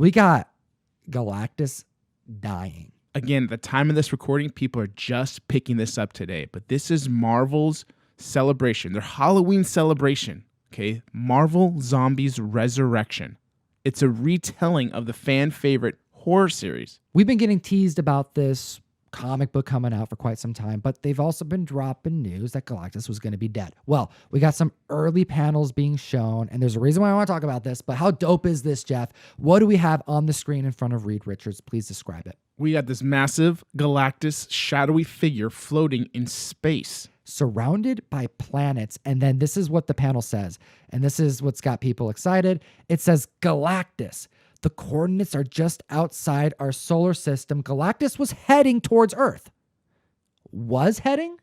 We got Galactus dying. Again, at the time of this recording, people are just picking this up today, but this is Marvel's celebration, their Halloween celebration, okay? Marvel Zombies Resurrection. It's a retelling of the fan favorite horror series. We've been getting teased about this comic book coming out for quite some time, but they've also been dropping news that Galactus was going to be dead. Well, we got some early panels being shown, and there's a reason why I want to talk about this, but how dope is this, Jeff? What do we have on the screen in front of Reed Richards? Please describe it. We got this massive Galactus shadowy figure floating in space, surrounded by planets. And then this is what the panel says. And this is what's got people excited. It says Galactus. The coordinates are just outside our solar system. Galactus was heading towards Earth. Was heading?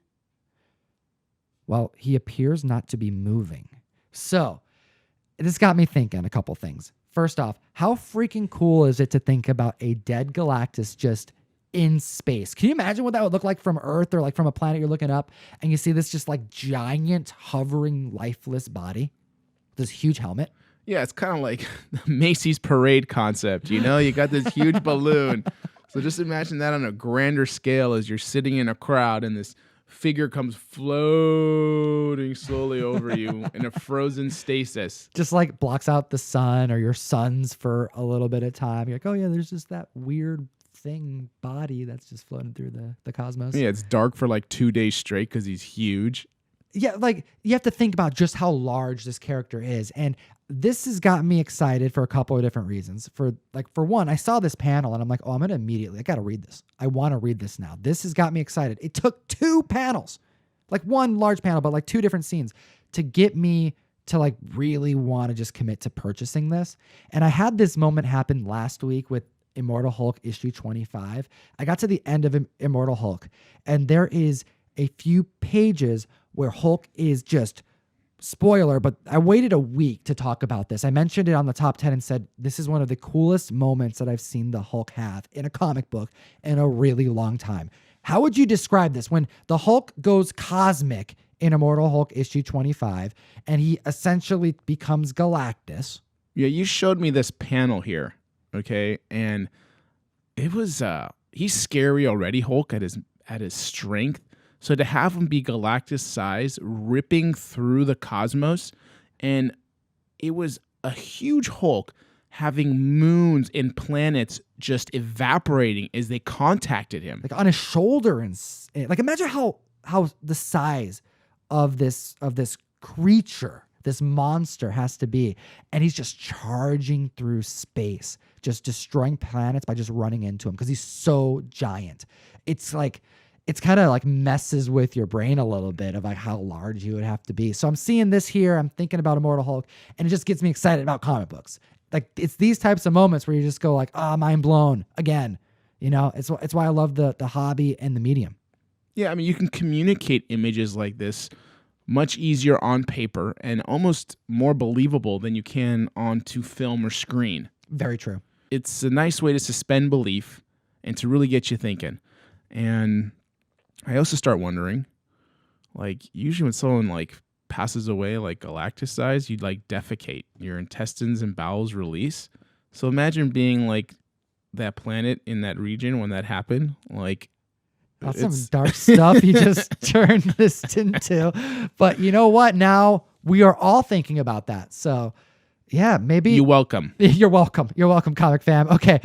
Well, he appears not to be moving. So this got me thinking a couple things. First off, how freaking cool is it to think about a dead Galactus just in space? Can you imagine what that would look like from Earth or like from a planet you're looking up and you see this just like giant hovering lifeless body, this huge helmet? Yeah, it's kind of like the Macy's parade concept, you know? You got this huge balloon. So just imagine that on a grander scale as you're sitting in a crowd and this figure comes floating slowly over you in a frozen stasis. Just like blocks out the sun or your suns for a little bit of time. You're like, oh yeah, there's just that weird thing body that's just floating through the cosmos. Yeah, it's dark for like 2 days straight because he's huge. Yeah, like you have to think about just how large this character is. And this has gotten me excited for a couple of different reasons. For one, I saw this panel and I'm like, oh, I got to read this. I want to read this now. This has got me excited. It took 2 panels, like one large panel, but like 2 different scenes to get me to like really want to just commit to purchasing this. And I had this moment happen last week with Immortal Hulk issue 25. I got to the end of Immortal Hulk and there is a few pages where Hulk is just, spoiler, but I waited a week to talk about this. I mentioned it on the top 10 and said, this is one of the coolest moments that I've seen the Hulk have in a comic book in a really long time. How would you describe this? When the Hulk goes cosmic in Immortal Hulk issue 25 and he essentially becomes Galactus. Yeah, you showed me this panel here, okay? And it was, he's scary already, Hulk, at his strength. So to have him be Galactus size, ripping through the cosmos, and it was a huge Hulk having moons and planets just evaporating as they contacted him. Like on his shoulder, and like imagine how the size of this creature, this monster has to be. And he's just charging through space, just destroying planets by just running into him because he's so giant. It's kind of like messes with your brain a little bit of like how large you would have to be. So I'm seeing this here. I'm thinking about Immortal Hulk and it just gets me excited about comic books. Like it's these types of moments where you just go like, mind blown again. You know, it's why I love the hobby and the medium. Yeah. I mean, you can communicate images like this much easier on paper and almost more believable than you can onto film or screen. Very true. It's a nice way to suspend belief and to really get you thinking. And I also start wondering, like, usually when someone, like, passes away, like, Galactus size, you'd, like, defecate. Your intestines and bowels release. So imagine being, like, that planet in that region when that happened. Like, that's some dark stuff you just turned this into. But you know what? Now we are all thinking about that. So, yeah, maybe. You're welcome. You're welcome. You're welcome, comic fam. Okay,